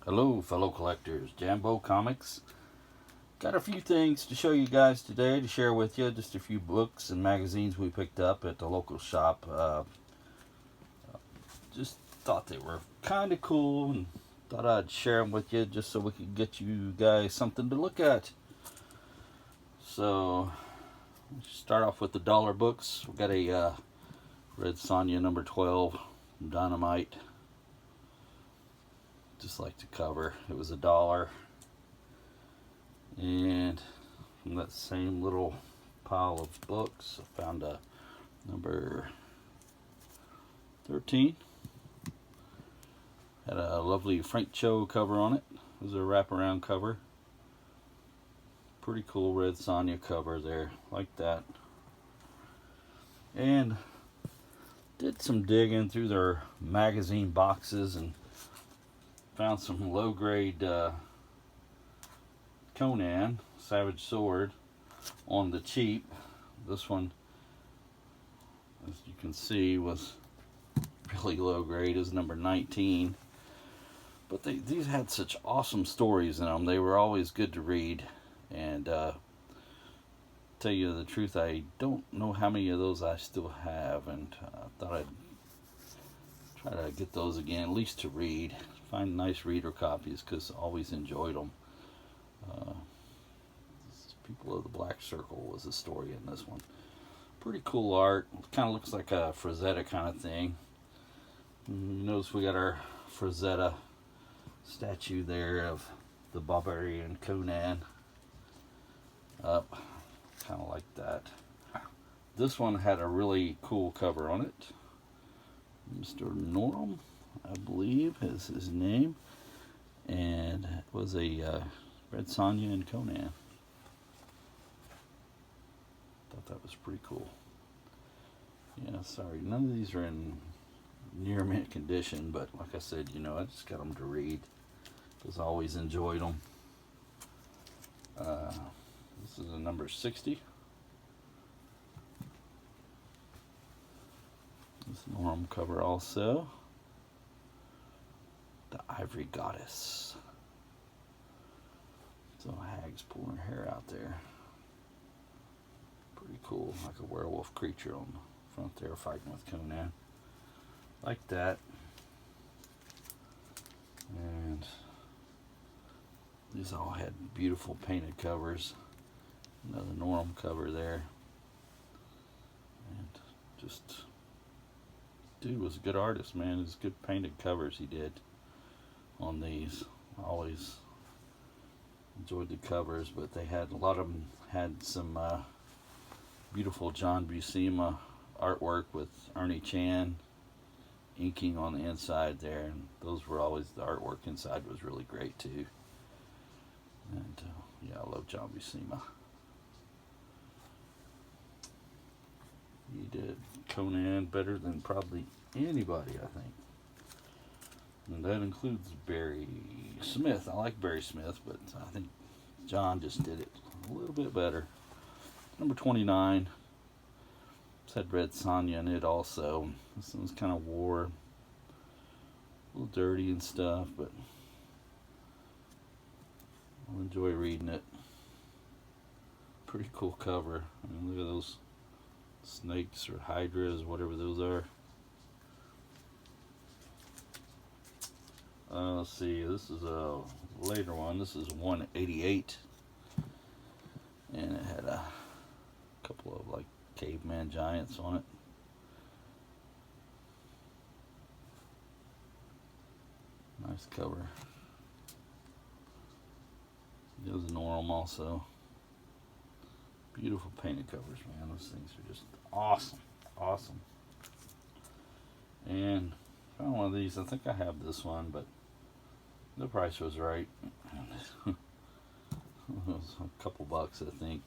Hello, fellow collectors. Jambo Comics. Got a few things to show you guys today to share with you. Just a few books and magazines we picked up at the local shop. Just thought they were kind of cool and thought I'd share them with you just so we could get you guys something to look at. So, start off with the dollar books. We got a Red Sonja number 12 Dynamite. Just like the cover. It was $1. And from that same little pile of books, I found a number 13. Had a lovely Frank Cho cover on it. It was a wraparound cover. Pretty cool Red Sonja cover there, like that. And did some digging through their magazine boxes and found some low-grade Conan Savage Sword on the cheap. This one, as you can see, was really low grade. Is number 19. But these had such awesome stories in them. They were always good to read. And tell you the truth, I don't know how many of those I still have, and thought I'd try to get those again, at least to read. Find nice reader copies because I always enjoyed them. People of the Black Circle was the story in this one. Pretty cool art. Kind of looks like a Frazetta kind of thing. You notice we got our Frazetta statue there of the barbarian Conan up, kind of like that. This one had a really cool cover on it. Mr. Norm, I believe, is his name, and it was a Red Sonja and Conan. Thought that was pretty cool. Yeah, sorry, none of these are in near mint condition, but like I said, I just got them to read because I always enjoyed them. This is a number 60. This Norm cover also. The Ivory Goddess. So hag's pulling her hair out there. Pretty cool, like a werewolf creature on the front there fighting with Conan. Like that. And these all had beautiful painted covers. Another Norm cover there. And just, dude was a good artist, man. It was good painted covers he did on these. I always enjoyed the covers, but they had a lot of them had some beautiful John Buscema artwork with Ernie Chan inking on the inside there, and those were always, the artwork inside was really great too. And yeah, I love John Buscema. He did Conan better than probably anybody, I think. And that includes Barry Smith. I like Barry Smith, but I think John just did it a little bit better. Number 29. It's had Red Sonja in it also. This one's kind of wore, a little dirty and stuff, but I'll enjoy reading it. Pretty cool cover. I mean, look at those snakes or hydras, whatever those are. Let's see, this is a later one. This is 188. And it had a couple of like caveman giants on it. Nice cover. It was Norm also. Beautiful painted covers, man. Those things are just awesome. Awesome. And I found one of these. I think I have this one, but the price was right. It was a couple bucks, I think.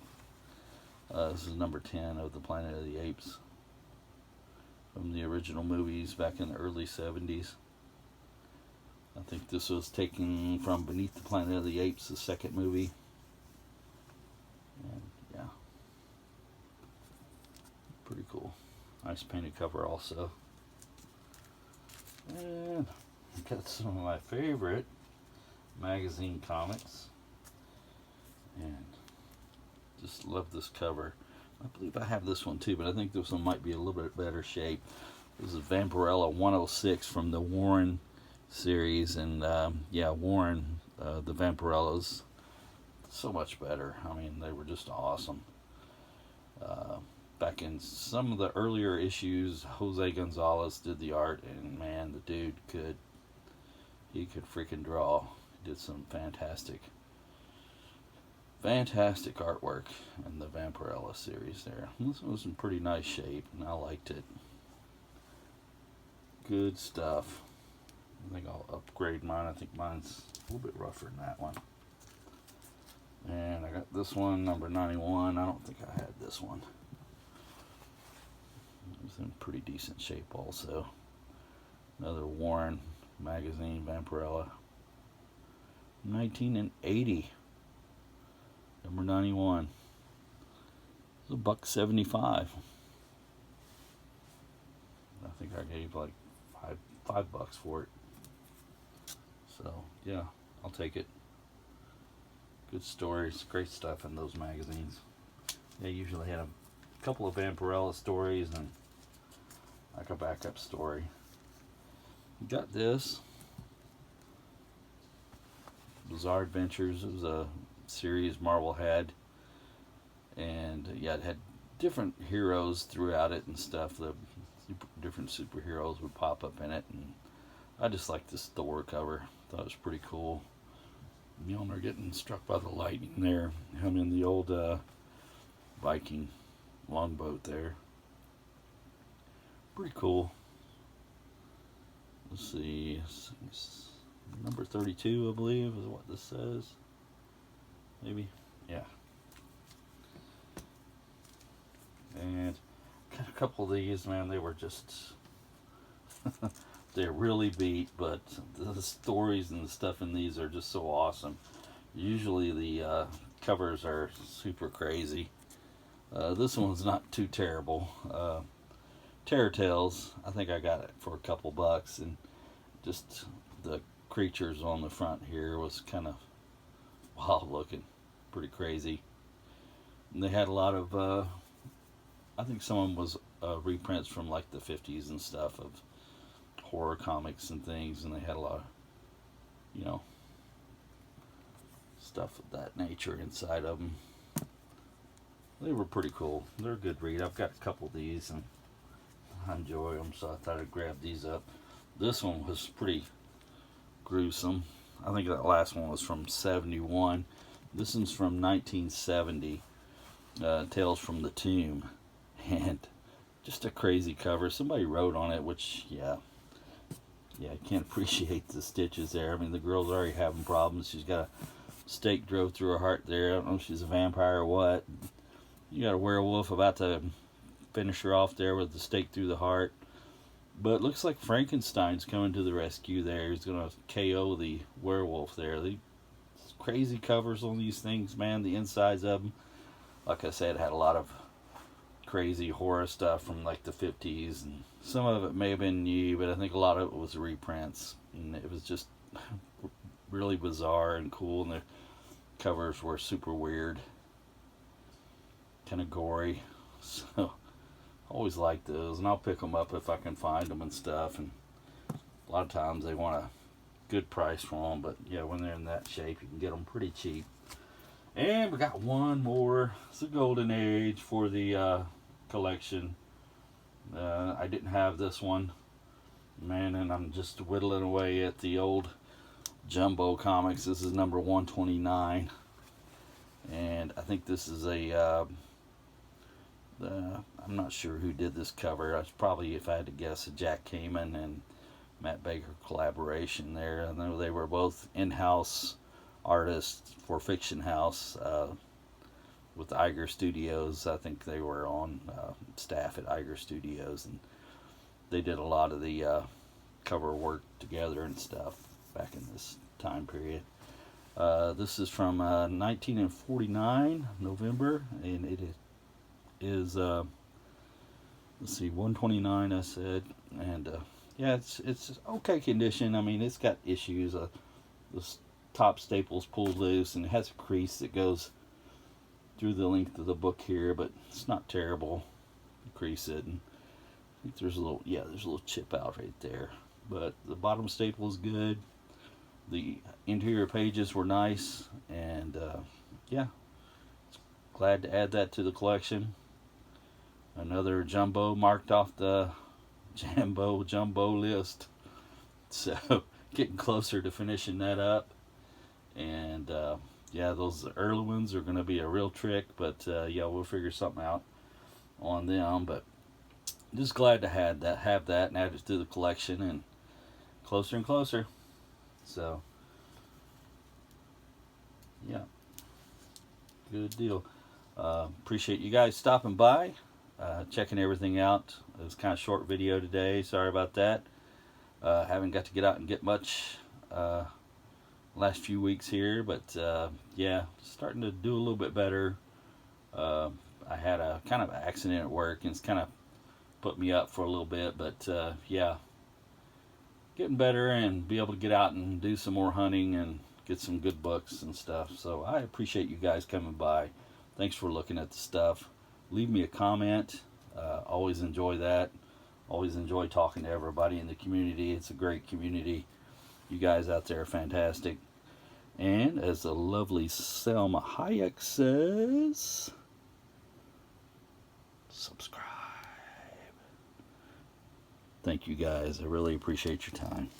This is number 10 of the Planet of the Apes from the original movies back in the early 70s. I think this was taken from Beneath the Planet of the Apes, the second movie. And yeah, pretty cool. Nice painted cover also. And got some of my favorite magazine comics. And just love this cover. I believe I have this one too, but I think this one might be a little bit better shape. This is Vampirella 106 from the Warren series. And yeah, Warren, the Vampirellas, so much better. I mean, they were just awesome. Back in some of the earlier issues, Jose Gonzalez did the art, and man, the dude could freaking draw. He did some fantastic artwork in the Vampirella series there. This one was in pretty nice shape, and I liked it. Good stuff. I think I'll upgrade mine. I think mine's a little bit rougher than that one. And I got this one, number 91. I don't think I had this one. It was in pretty decent shape also. Another Warren magazine, Vampirella. 1980. Number 91. It's $1.75. I think I gave like $5 for it. So yeah, I'll take it. Good stories, great stuff in those magazines. They usually had a couple of Vampirella stories and like a backup story. Got this Bizarre Adventures. It was a series Marvel had, and yeah, it had different heroes throughout it and stuff. The different superheroes would pop up in it, and I just liked this Thor cover. Thought it was pretty cool. Mjolnir getting struck by the lightning there. Him in the old Viking longboat there. Pretty cool. Let's see. Number 32, I believe, is what this says. Maybe? Yeah. And got a couple of these, man. They were just... they're really beat, but the stories and the stuff in these are just so awesome. Usually the covers are super crazy. This one's not too terrible. Terror Tales, I think I got it for a couple bucks, and just the creatures on the front here was kind of wild looking, pretty crazy. And they had a lot of, I think some of them was reprints from like the 50s and stuff of horror comics and things, and they had a lot of, you know, stuff of that nature inside of them. They were pretty cool. They're a good read. I've got a couple of these and I enjoy them, so I thought I'd grab these up. This one was pretty gruesome. I think that last one was from 71. This one's from 1970. Tales from the Tomb. And just a crazy cover. Somebody wrote on it, which, yeah, I can't appreciate the stitches there. I mean, the girl's already having problems. She's got a stake drove through her heart there. I don't know if she's a vampire or what. You got a werewolf about to finish her off there with the stake through the heart. But it looks like Frankenstein's coming to the rescue there. He's going to KO the werewolf there. Crazy covers on these things, man. The insides of them, like I said, had a lot of crazy horror stuff from like the 50s, and some of it may have been new, but I think a lot of it was reprints, and it was just really bizarre and cool, and the covers were super weird, kind of gory. So I always like those, and I'll pick them up if I can find them and stuff. And a lot of times they want a good price for them, but yeah, when they're in that shape, you can get them pretty cheap. And we got one more. It's a golden age for the collection. I didn't have this one, man, and I'm just whittling away at the old jumbo comics. This is number 129, and I think this is a I'm not sure who did this cover. It's probably, if I had to guess, a Jack Kamen and Matt Baker collaboration there. I know they were both in-house artists for Fiction House with Iger Studios. I think they were on staff at Iger Studios, and they did a lot of the cover work together and stuff back in this time period. This is from 1949, November, and it is let's see, 129 I said, and yeah, it's okay condition. I mean, it's got issues. The top staples pulled loose, and it has a crease that goes through the length of the book here, but it's not terrible. You crease it, and I think there's a little, yeah, there's a little chip out right there. But the bottom staple is good. The interior pages were nice, and yeah, glad to add that to the collection. Another jumbo marked off the jumbo list. So getting closer to finishing that up. And yeah, those early ones are going to be a real trick, but yeah, we'll figure something out on them. But just glad to have that and add it to the collection, and closer and closer. So yeah, good deal. Appreciate you guys stopping by, checking everything out. It was kind of short video today. Sorry about that. Haven't got to get out and get much last few weeks here, but yeah, starting to do a little bit better. I had a kind of accident at work, and it's kind of put me up for a little bit, but yeah, getting better and be able to get out and do some more hunting and get some good books and stuff. So I appreciate you guys coming by. Thanks for looking at the stuff. Leave me a comment. Always enjoy that. Always enjoy talking to everybody in the community. It's a great community. You guys out there are fantastic. And as the lovely Selma Hayek says, subscribe. Thank you guys. I really appreciate your time.